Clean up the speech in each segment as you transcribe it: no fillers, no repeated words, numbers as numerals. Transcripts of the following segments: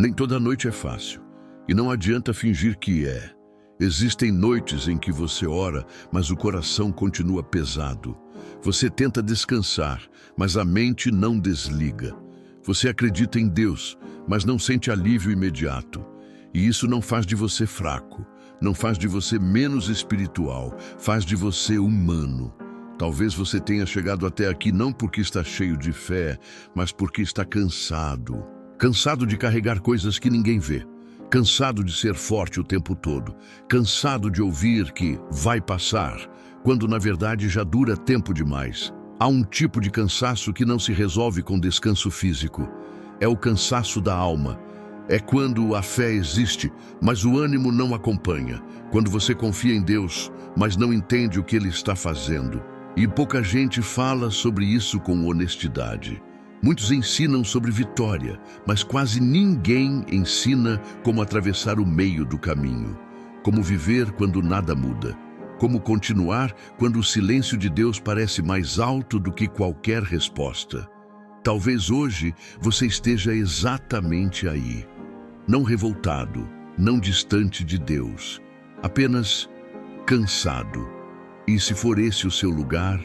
Nem toda noite é fácil, e não adianta fingir que é. Existem noites em que você ora, mas o coração continua pesado. Você tenta descansar, mas a mente não desliga. Você acredita em Deus, mas não sente alívio imediato. E isso não faz de você fraco, não faz de você menos espiritual, faz de você humano. Talvez você tenha chegado até aqui não porque está cheio de fé, mas porque está cansado. Cansado de carregar coisas que ninguém vê. Cansado de ser forte o tempo todo. Cansado de ouvir que vai passar, quando na verdade já dura tempo demais. Há um tipo de cansaço que não se resolve com descanso físico. É o cansaço da alma. É quando a fé existe, mas o ânimo não acompanha. Quando você confia em Deus, mas não entende o que Ele está fazendo. E pouca gente fala sobre isso com honestidade. Muitos ensinam sobre vitória, mas quase ninguém ensina como atravessar o meio do caminho. Como viver quando nada muda. Como continuar quando o silêncio de Deus parece mais alto do que qualquer resposta. Talvez hoje você esteja exatamente aí. Não revoltado, não distante de Deus. Apenas cansado. E se for esse o seu lugar,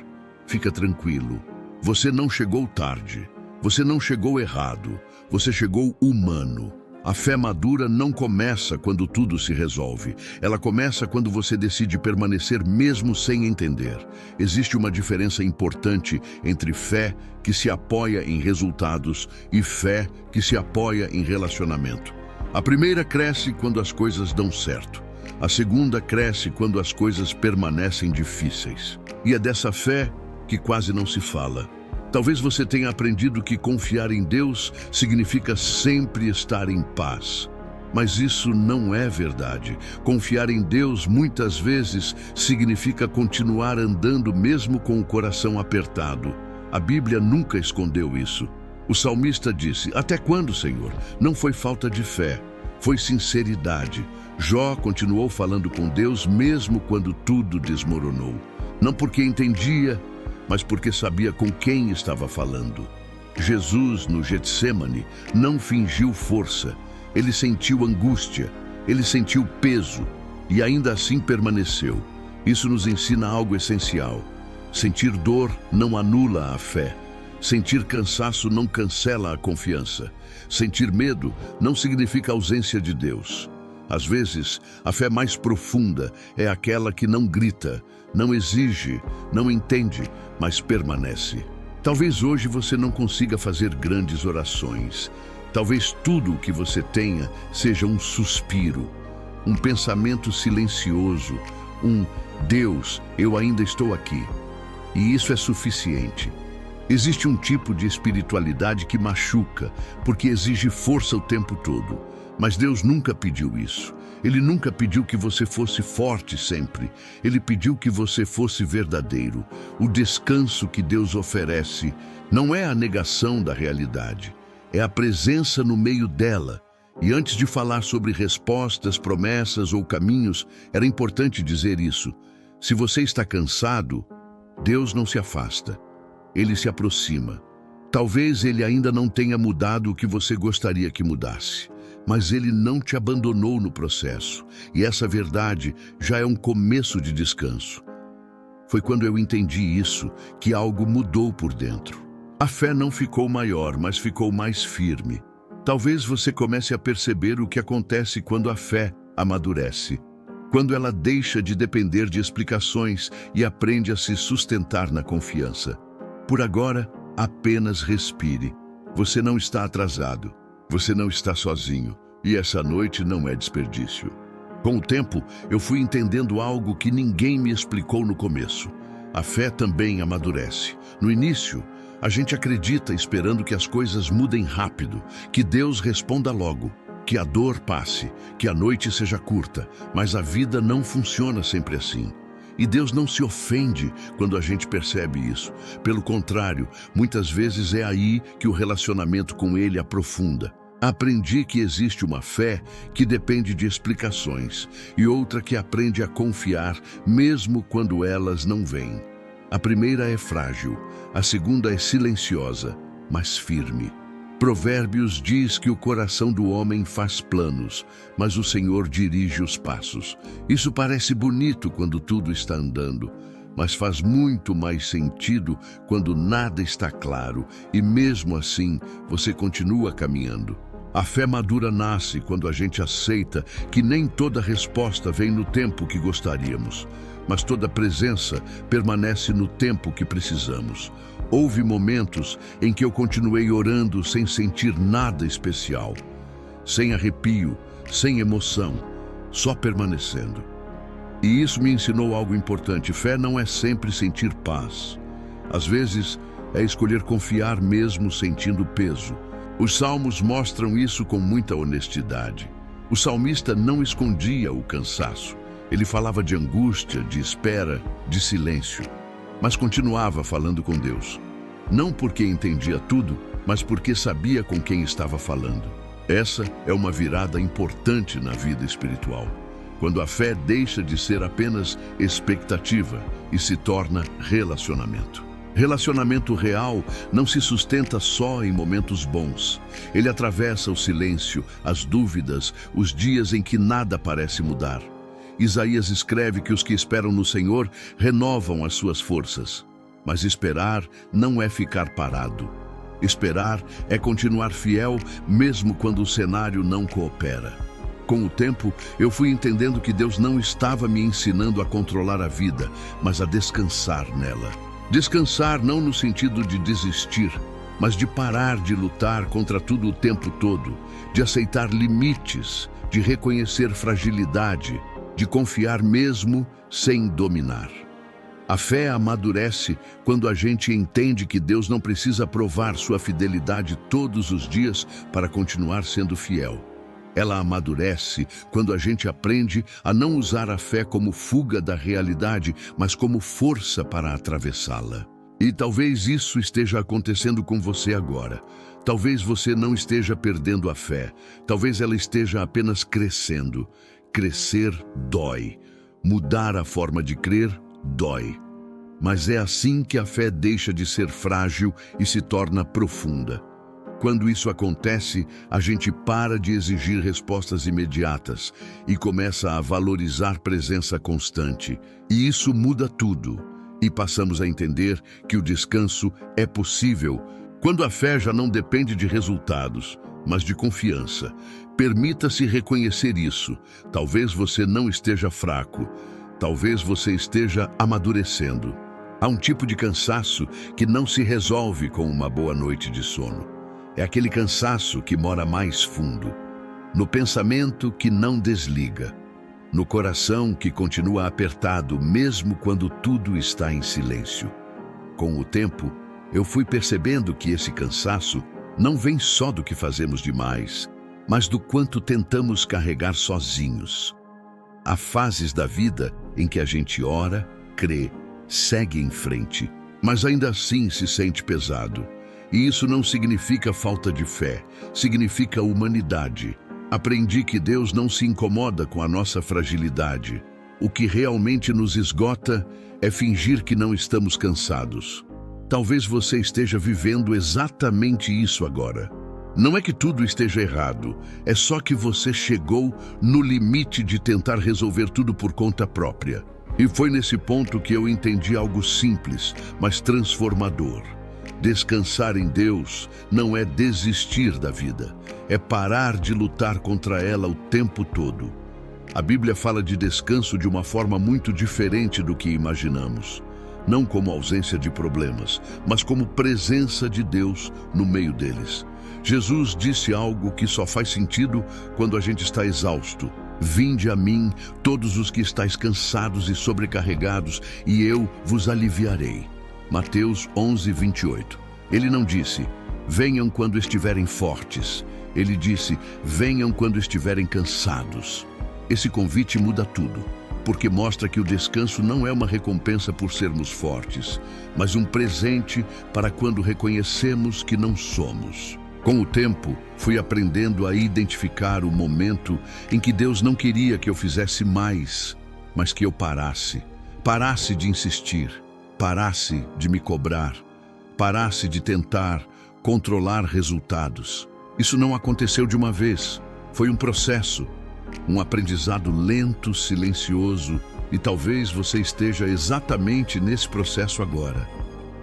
fica tranquilo. Você não chegou tarde. Você não chegou errado, você chegou humano. A fé madura não começa quando tudo se resolve. Ela começa quando você decide permanecer mesmo sem entender. Existe uma diferença importante entre fé que se apoia em resultados e fé que se apoia em relacionamento. A primeira cresce quando as coisas dão certo. A segunda cresce quando as coisas permanecem difíceis. E é dessa fé que quase não se fala. Talvez você tenha aprendido que confiar em Deus significa sempre estar em paz. Mas isso não é verdade. Confiar em Deus muitas vezes significa continuar andando mesmo com o coração apertado. A Bíblia nunca escondeu isso. O salmista disse: "Até quando, Senhor? Não foi falta de fé, foi sinceridade." Jó continuou falando com Deus mesmo quando tudo desmoronou. Não porque entendia, mas porque sabia com quem estava falando. Jesus, no Getsêmani, não fingiu força. Ele sentiu angústia, ele sentiu peso e ainda assim permaneceu. Isso nos ensina algo essencial. Sentir dor não anula a fé. Sentir cansaço não cancela a confiança. Sentir medo não significa ausência de Deus. Às vezes, a fé mais profunda é aquela que não grita, não exige, não entende, mas permanece. Talvez hoje você não consiga fazer grandes orações. Talvez tudo o que você tenha seja um suspiro, um pensamento silencioso, um "Deus, eu ainda estou aqui." E isso é suficiente. Existe um tipo de espiritualidade que machuca, porque exige força o tempo todo. Mas Deus nunca pediu isso. Ele nunca pediu que você fosse forte sempre. Ele pediu que você fosse verdadeiro. O descanso que Deus oferece não é a negação da realidade, é a presença no meio dela. E antes de falar sobre respostas, promessas ou caminhos, era importante dizer isso. Se você está cansado, Deus não se afasta. Ele se aproxima. Talvez Ele ainda não tenha mudado o que você gostaria que mudasse. Mas Ele não te abandonou no processo. E essa verdade já é um começo de descanso. Foi quando eu entendi isso que algo mudou por dentro. A fé não ficou maior, mas ficou mais firme. Talvez você comece a perceber o que acontece quando a fé amadurece. Quando ela deixa de depender de explicações e aprende a se sustentar na confiança. Por agora, apenas respire. Você não está atrasado. Você não está sozinho, e essa noite não é desperdício. Com o tempo, eu fui entendendo algo que ninguém me explicou no começo. A fé também amadurece. No início, a gente acredita esperando que as coisas mudem rápido, que Deus responda logo, que a dor passe, que a noite seja curta, mas a vida não funciona sempre assim. E Deus não se ofende quando a gente percebe isso. Pelo contrário, muitas vezes é aí que o relacionamento com Ele aprofunda. Aprendi que existe uma fé que depende de explicações e outra que aprende a confiar mesmo quando elas não vêm. A primeira é frágil, a segunda é silenciosa, mas firme. Provérbios diz que o coração do homem faz planos, mas o Senhor dirige os passos. Isso parece bonito quando tudo está andando, mas faz muito mais sentido quando nada está claro e mesmo assim você continua caminhando. A fé madura nasce quando a gente aceita que nem toda resposta vem no tempo que gostaríamos, mas toda presença permanece no tempo que precisamos. Houve momentos em que eu continuei orando sem sentir nada especial, sem arrepio, sem emoção, só permanecendo. E isso me ensinou algo importante. Fé não é sempre sentir paz. Às vezes, é escolher confiar mesmo sentindo peso. Os salmos mostram isso com muita honestidade. O salmista não escondia o cansaço. Ele falava de angústia, de espera, de silêncio, mas continuava falando com Deus. Não porque entendia tudo, mas porque sabia com quem estava falando. Essa é uma virada importante na vida espiritual, quando a fé deixa de ser apenas expectativa e se torna relacionamento. Relacionamento real não se sustenta só em momentos bons. Ele atravessa o silêncio, as dúvidas, os dias em que nada parece mudar. Isaías escreve que os que esperam no Senhor renovam as suas forças. Mas esperar não é ficar parado. Esperar é continuar fiel mesmo quando o cenário não coopera. Com o tempo, eu fui entendendo que Deus não estava me ensinando a controlar a vida, mas a descansar nela. Descansar não no sentido de desistir, mas de parar de lutar contra tudo o tempo todo, de aceitar limites, de reconhecer fragilidade, de confiar mesmo sem dominar. A fé amadurece quando a gente entende que Deus não precisa provar sua fidelidade todos os dias para continuar sendo fiel. Ela amadurece quando a gente aprende a não usar a fé como fuga da realidade, mas como força para atravessá-la. E talvez isso esteja acontecendo com você agora. Talvez você não esteja perdendo a fé. Talvez ela esteja apenas crescendo. Crescer dói. Mudar a forma de crer dói. Mas é assim que a fé deixa de ser frágil e se torna profunda. Quando isso acontece, a gente para de exigir respostas imediatas e começa a valorizar presença constante. E isso muda tudo. E passamos a entender que o descanso é possível quando a fé já não depende de resultados, mas de confiança. Permita-se reconhecer isso. Talvez você não esteja fraco. Talvez você esteja amadurecendo. Há um tipo de cansaço que não se resolve com uma boa noite de sono. É aquele cansaço que mora mais fundo, no pensamento que não desliga, no coração que continua apertado mesmo quando tudo está em silêncio. Com o tempo, eu fui percebendo que esse cansaço não vem só do que fazemos demais, mas do quanto tentamos carregar sozinhos. Há fases da vida em que a gente ora, crê, segue em frente, mas ainda assim se sente pesado. E isso não significa falta de fé, significa humanidade. Aprendi que Deus não se incomoda com a nossa fragilidade. O que realmente nos esgota é fingir que não estamos cansados. Talvez você esteja vivendo exatamente isso agora. Não é que tudo esteja errado, é só que você chegou no limite de tentar resolver tudo por conta própria. E foi nesse ponto que eu entendi algo simples, mas transformador. Descansar em Deus não é desistir da vida, é parar de lutar contra ela o tempo todo. A Bíblia fala de descanso de uma forma muito diferente do que imaginamos. Não como ausência de problemas, mas como presença de Deus no meio deles. Jesus disse algo que só faz sentido quando a gente está exausto. Vinde a mim, todos os que estáis cansados e sobrecarregados, e eu vos aliviarei. Mateus 11, 28. Ele não disse, venham quando estiverem fortes. Ele disse, venham quando estiverem cansados. Esse convite muda tudo, porque mostra que o descanso não é uma recompensa por sermos fortes, mas um presente para quando reconhecemos que não somos. Com o tempo, fui aprendendo a identificar o momento em que Deus não queria que eu fizesse mais, mas que eu parasse de insistir, parasse de me cobrar, parasse de tentar controlar resultados. Isso não aconteceu de uma vez. Foi um processo, um aprendizado lento, silencioso, e talvez você esteja exatamente nesse processo agora.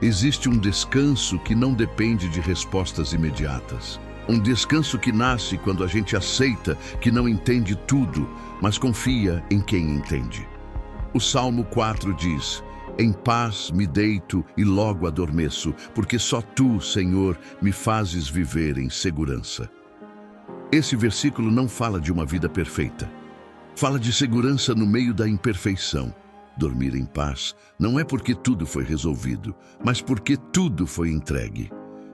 Existe um descanso que não depende de respostas imediatas. Um descanso que nasce quando a gente aceita que não entende tudo, mas confia em quem entende. O Salmo 4 diz: em paz me deito e logo adormeço, porque só tu, Senhor, me fazes viver em segurança. Esse versículo não fala de uma vida perfeita. Fala de segurança no meio da imperfeição. Dormir em paz não é porque tudo foi resolvido, mas porque tudo foi entregue.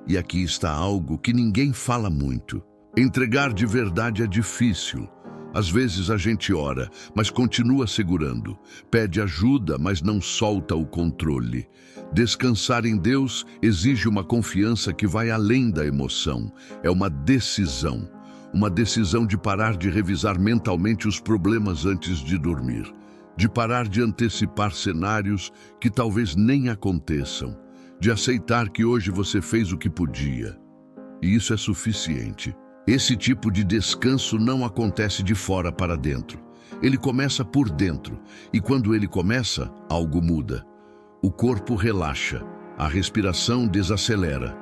E aqui está algo que ninguém fala muito. Entregar de verdade é difícil. Às vezes a gente ora, mas continua segurando. Pede ajuda, mas não solta o controle. Descansar em Deus exige uma confiança que vai além da emoção. É uma decisão. Uma decisão de parar de revisar mentalmente os problemas antes de dormir. De parar de antecipar cenários que talvez nem aconteçam. De aceitar que hoje você fez o que podia. E isso é suficiente. Esse tipo de descanso não acontece de fora para dentro. Ele começa por dentro. E quando ele começa, algo muda. O corpo relaxa. A respiração desacelera.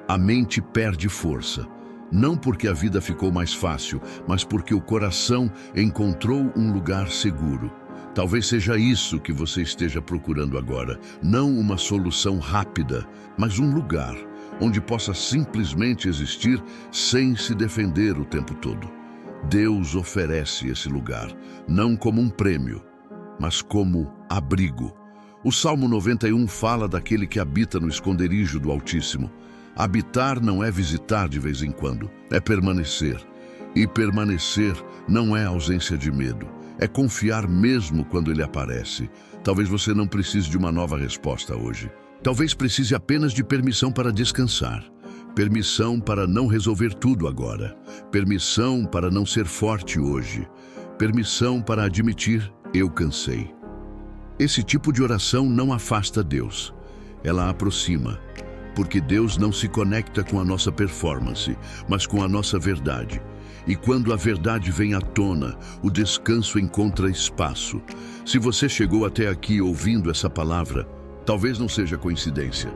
A mente perde força. Não porque a vida ficou mais fácil, mas porque o coração encontrou um lugar seguro. Talvez seja isso que você esteja procurando agora. Não uma solução rápida, mas um lugar onde possa simplesmente existir sem se defender o tempo todo. Deus oferece esse lugar, não como um prêmio, mas como abrigo. O Salmo 91 fala daquele que habita no esconderijo do Altíssimo. Habitar não é visitar de vez em quando, é permanecer. E permanecer não é ausência de medo, é confiar mesmo quando ele aparece. Talvez você não precise de uma nova resposta hoje. Talvez precise apenas de permissão para descansar. Permissão para não resolver tudo agora. Permissão para não ser forte hoje. Permissão para admitir: eu cansei. Esse tipo de oração não afasta Deus. Ela aproxima. Porque Deus não se conecta com a nossa performance, mas com a nossa verdade. E quando a verdade vem à tona, o descanso encontra espaço. Se você chegou até aqui ouvindo essa palavra, talvez não seja coincidência.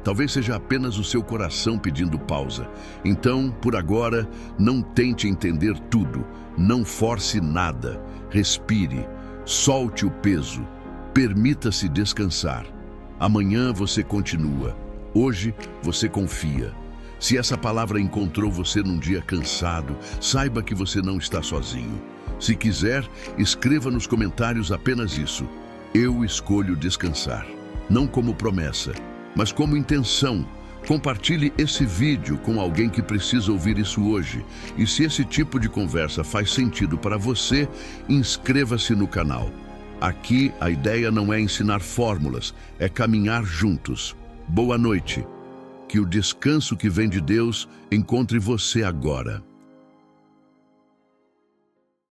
Talvez seja apenas o seu coração pedindo pausa. Então, por agora, não tente entender tudo. Não force nada. Respire. Solte o peso. Permita-se descansar. Amanhã você continua. Hoje você confia. Se essa palavra encontrou você num dia cansado, saiba que você não está sozinho. Se quiser, escreva nos comentários apenas isso: eu escolho descansar. Não como promessa, mas como intenção. Compartilhe esse vídeo com alguém que precisa ouvir isso hoje. E se esse tipo de conversa faz sentido para você, inscreva-se no canal. Aqui a ideia não é ensinar fórmulas, é caminhar juntos. Boa noite. Que o descanso que vem de Deus encontre você agora.